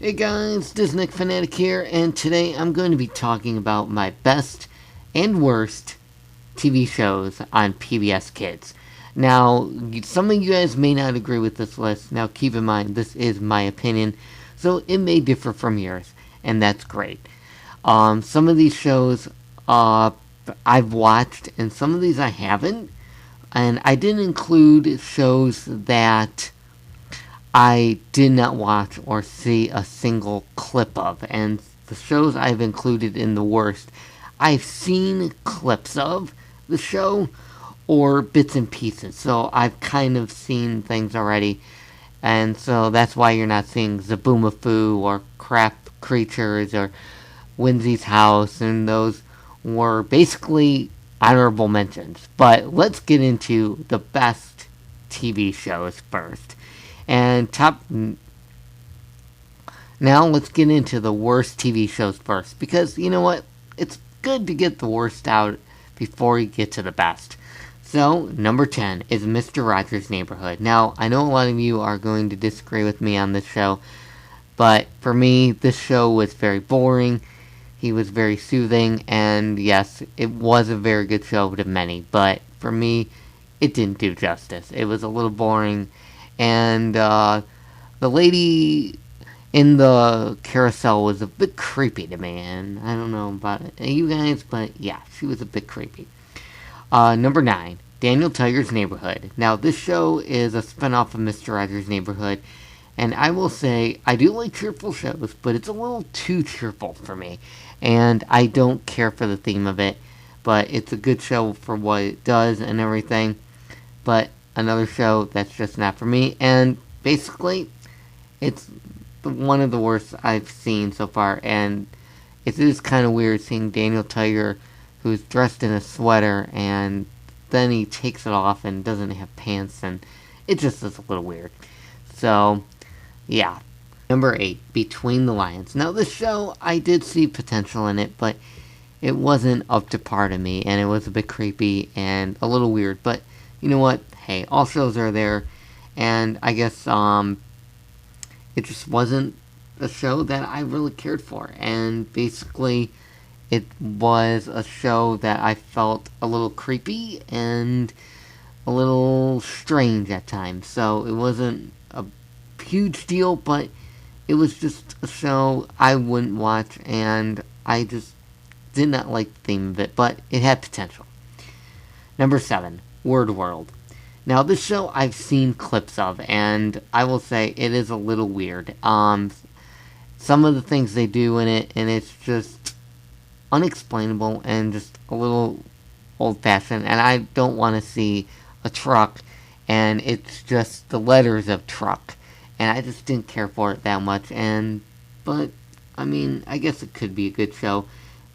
Hey guys, Disney Fanatic here, and today I'm going to be talking about my best and worst TV shows on PBS Kids. Now, some of you guys may not agree with this list. Now, keep in mind, this is my opinion, so it may differ from yours, and that's great. Some of these shows I've watched, and some of these I haven't, and I didn't include shows that I did not watch or see a single clip of. And the shows I've included in the worst, I've seen clips of the show or bits and pieces. So I've kind of seen things already. And so that's why you're not seeing Zaboomafoo or Crap Creatures or Whimsy's House. And those were basically honorable mentions. But let's get into the best TV shows first. And now let's get into the worst TV shows first, because you know what? It's good to get the worst out before you get to the best. So, number 10 is Mr. Rogers' Neighborhood. Now, I know a lot of you are going to disagree with me on this show, but for me, this show was very boring. He was very soothing, and yes, it was a very good show to many, but for me, it didn't do justice. It was a little boring, and the lady in the carousel was a bit creepy to me, and I don't know about you guys, but yeah, she was a bit creepy. Number 9, Daniel Tiger's Neighborhood. Now, this show is a spinoff of Mr. Rogers' Neighborhood, and I will say, I do like cheerful shows, but it's a little too cheerful for me, and I don't care for the theme of it, but it's a good show for what it does and everything, but another show that's just not for me, and basically, it's one of the worst I've seen so far, and it is kind of weird seeing Daniel Tiger, who's dressed in a sweater, and then he takes it off and doesn't have pants, and it just is a little weird. So, yeah. Number 8, Between the Lions. Now, this show, I did see potential in it, but it wasn't up to par to me, and it was a bit creepy and a little weird, but you know what? Hey, all shows are there, and I guess, it just wasn't a show that I really cared for, and basically, it was a show that I felt a little creepy and a little strange at times, so it wasn't a huge deal, but it was just a show I wouldn't watch, and I just did not like the theme of it, but it had potential. Number 7, Word World. Now, this show I've seen clips of, and I will say it is a little weird. Some of the things they do in it, and it's just unexplainable and just a little old-fashioned, and I don't want to see a truck, and it's just the letters of truck, and I just didn't care for it that much, but, I mean, I guess it could be a good show,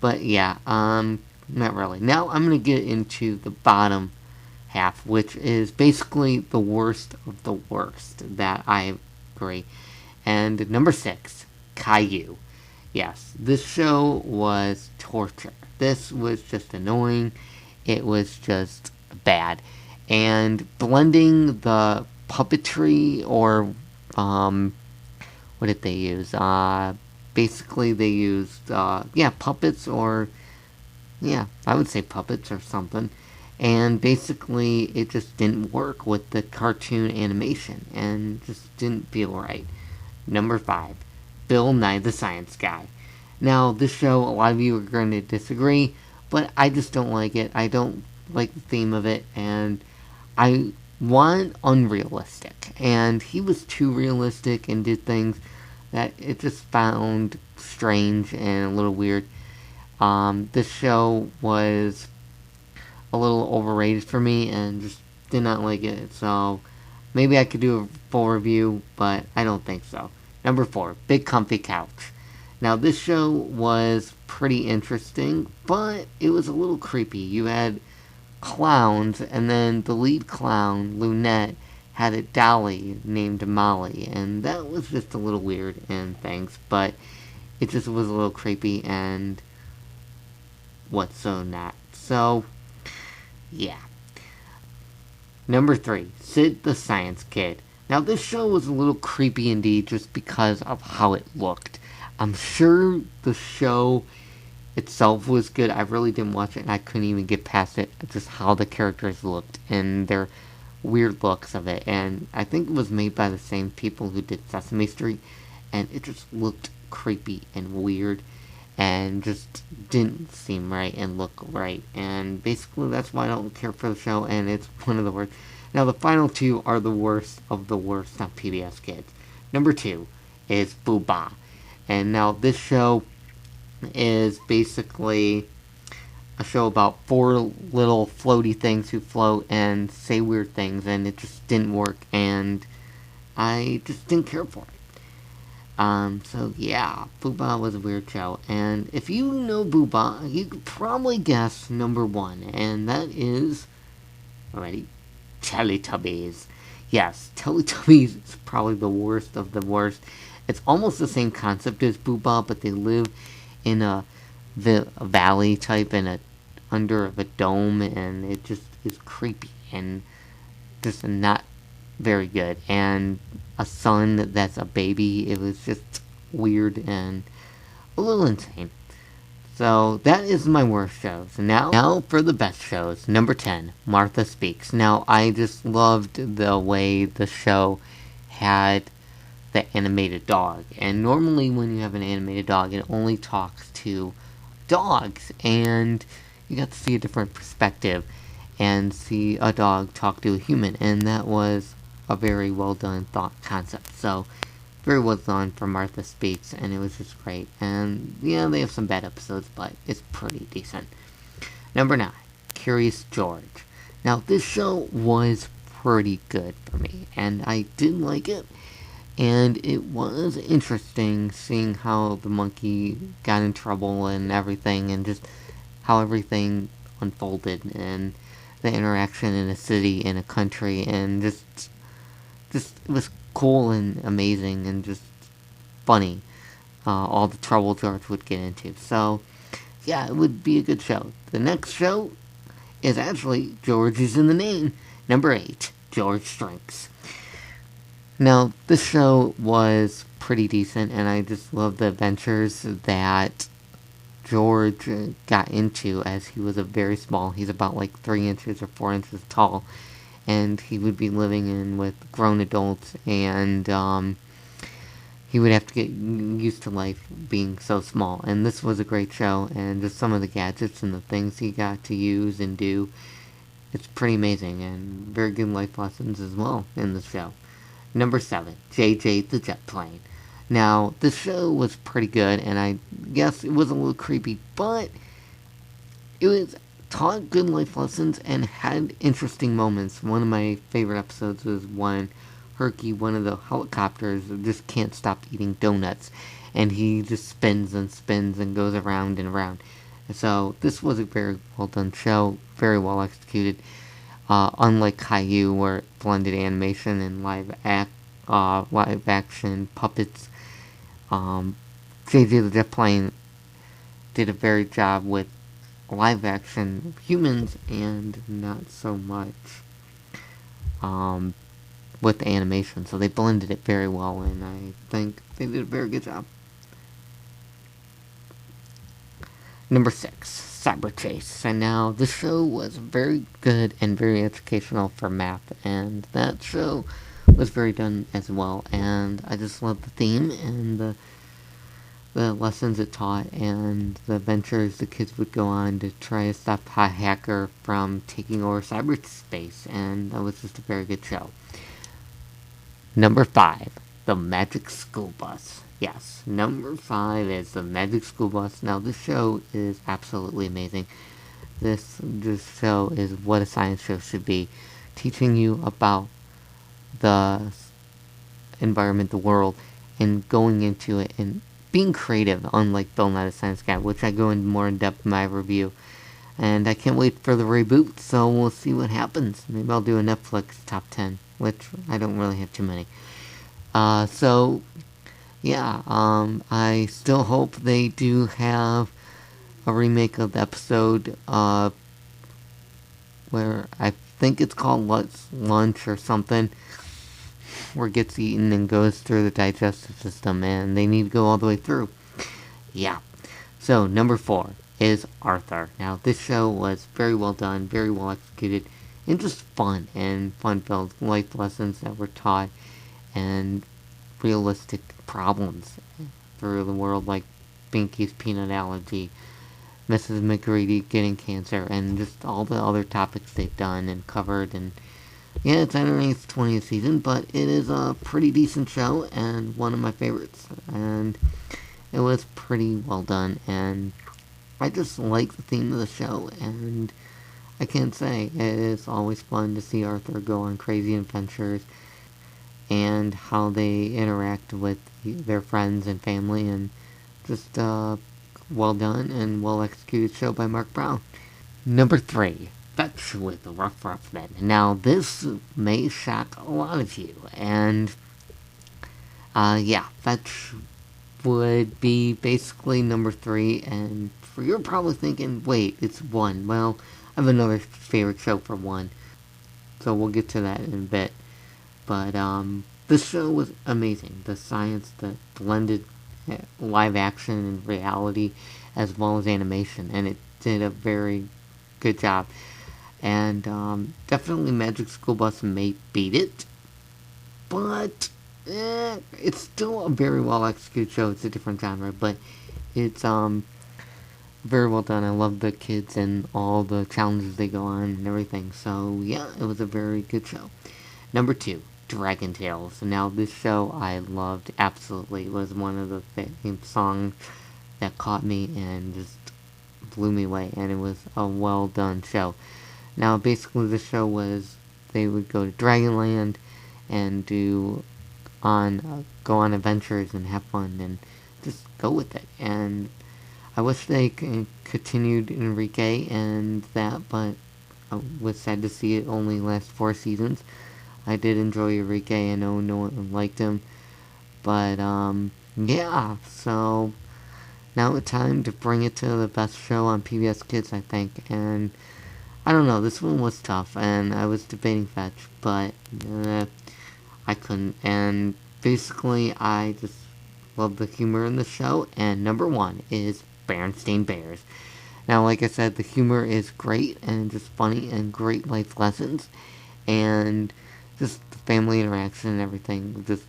but yeah, not really. Now, I'm going to get into the bottom half, which is basically the worst of the worst that I agree. And number 6, Caillou. Yes, this show was torture. This was just annoying. It was just bad. And blending the puppetry, or what did they use? Basically they used puppets, or I would say puppets or something. And basically, it just didn't work with the cartoon animation, and just didn't feel right. Number 5, Bill Nye the Science Guy. Now, this show, a lot of you are going to disagree, but I just don't like it. I don't like the theme of it, and I want unrealistic. And he was too realistic and did things that it just found strange and a little weird. This show was a little overrated for me, and just did not like it, so maybe I could do a full review, but I don't think so. Number 4, Big Comfy Couch. Now, this show was pretty interesting, but it was a little creepy. You had clowns, and then the lead clown, Lunette, had a dolly named Molly, and that was just a little weird and things, but it just was a little creepy and what's so not. So, yeah. Number 3, Sid the Science Kid. Now, this show was a little creepy indeed just because of how it looked. I'm sure the show itself was good. I really didn't watch it, and I couldn't even get past it. Just how the characters looked and their weird looks of it. And I think it was made by the same people who did Sesame Street, and it just looked creepy and weird, and just didn't seem right and look right. And basically, that's why I don't care for the show, and it's one of the worst. Now, the final two are the worst of the worst on PBS Kids. Number 2 is Boo Bah. And now, this show is basically a show about 4 little floaty things who float and say weird things, and it just didn't work, and I just didn't care for it. So yeah, Boo Bah was a weird show, and if you know Boo Bah, you could probably guess number 1, and that is, ready, Teletubbies. Yes, Teletubbies is probably the worst of the worst. It's almost the same concept as Boo Bah, but they live in a valley type and under a dome, and it just is creepy and just not very good. And a son that's a baby, it was just weird and a little insane. So that is my worst shows. And now for the best shows. Number 10, Martha Speaks. Now, I just loved the way the show had the animated dog. And normally when you have an animated dog, it only talks to dogs. And you got to see a different perspective and see a dog talk to a human. And that was a very well done thought concept. So very well done for Martha Speaks, and it was just great. And yeah, they have some bad episodes, but it's pretty decent. Number 9, Curious George. Now, this show was pretty good for me, and I did like it. And it was interesting seeing how the monkey got in trouble and everything, and just how everything unfolded, and the interaction in a city, in a country, and just it was cool and amazing and just funny. All the trouble George would get into. So, yeah, it would be a good show. The next show is actually George is in the name. Number 8, George Drinks. Now, this show was pretty decent, and I just love the adventures that George got into as he was very small. He's about like 3 inches or 4 inches tall, and he would be living in with grown adults, and he would have to get used to life being so small. And this was a great show, and just some of the gadgets and the things he got to use and do, it's pretty amazing, and very good life lessons as well in the show. Number 7, JJ the Jet Plane. Now, this show was pretty good, and I guess it was a little creepy, but it was taught good life lessons and had interesting moments. One of my favorite episodes was when Herky, one of the helicopters, just can't stop eating donuts, and he just spins and spins and goes around and around. So this was a very well done show, very well executed. Unlike Caillou, where it blended animation and live action puppets, JJ the Jet Plane did a very job with live action humans and not so much with the animation. So they blended it very well, and I think they did a very good job. Number 6, Cyber Chase. And now this show was very good and very educational for math, and that show was very done as well. And I just love the theme and the lessons it taught and the adventures the kids would go on to try to stop a hacker from taking over cyberspace, and that was just a very good show. Number 5, The Magic School Bus. Yes, number 5 is The Magic School Bus. Now, this show is absolutely amazing. This show is what a science show should be, teaching you about the environment, the world, and going into it and being creative, unlike Bill Nye the Science Guy, which I go into more in depth in my review. And I can't wait for the reboot, so we'll see what happens. Maybe I'll do a Netflix top 10, which I don't really have too many. So, yeah, I still hope they do have a remake of the episode, where I think it's called Let's Lunch or something. before it gets eaten and goes through the digestive system, and they need to go all the way through. Yeah. So, number 4 is Arthur. Now, this show was very well done, very well executed, and just fun and fun-filled life lessons that were taught, and realistic problems through the world, like Binky's peanut allergy, Mrs. McGreedy getting cancer, and just all the other topics they've done and covered. And yeah, it's entering its 20th season, but it is a pretty decent show and one of my favorites. And it was pretty well done, and I just like the theme of the show, and I can't say it is always fun to see Arthur go on crazy adventures and how they interact with their friends and family, and just well done and well executed show by Mark Brown. Number 3, Fetch with the Rough Men. Now, this may shock a lot of you, and yeah, Fetch would be basically number 3, and you're probably thinking, wait, it's 1. Well, I have another favorite show for 1, so we'll get to that in a bit. But this show was amazing. The science that blended live action and reality as well as animation, and it did a very good job. And definitely Magic School Bus may beat it, but it's still a very well executed show. It's a different genre, but it's very well done. I love the kids and all the challenges they go on and everything. So yeah, it was a very good show. Number 2, Dragon Tales. Now, this show I loved absolutely. It was one of the theme songs that caught me and just blew me away, and it was a well done show. Now, basically, the show was they would go to Dragonland and go on adventures and have fun and just go with it. And I wish they continued Enrique and that, but I was sad to see it only last 4 seasons. I did enjoy Enrique. I know no one liked him. But, yeah. So, now it's time to bring it to the best show on PBS Kids, I think. And, I don't know. This one was tough. And I was debating Fetch. But, I couldn't. And, basically, I just love the humor in the show. And number 1 is Berenstain Bears. Now, like I said, the humor is great. And just funny and great life lessons. And just the family interaction and everything just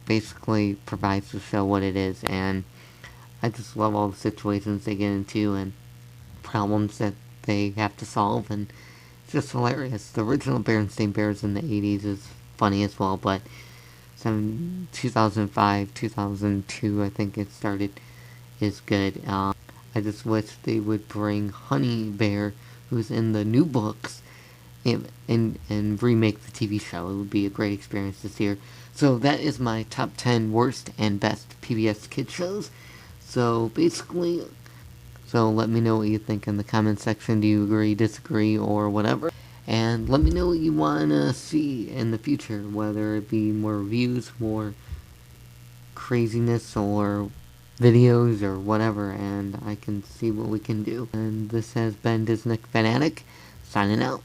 basically provides the show what it is, and I just love all the situations they get into and problems that they have to solve, and it's just hilarious. The original Berenstain Bears in the 80s is funny as well, but 2005, 2002, I think it started, is good. I just wish they would bring Honey Bear, who's in the new books, and remake the TV show. It would be a great experience this year. So that is my top 10 worst and best PBS Kids shows. So basically, let me know what you think in the comment section. Do you agree, disagree, or whatever? And let me know what you want to see in the future, whether it be more reviews, more craziness, or videos, or whatever, and I can see what we can do. And this has been Disney Fanatic, signing out.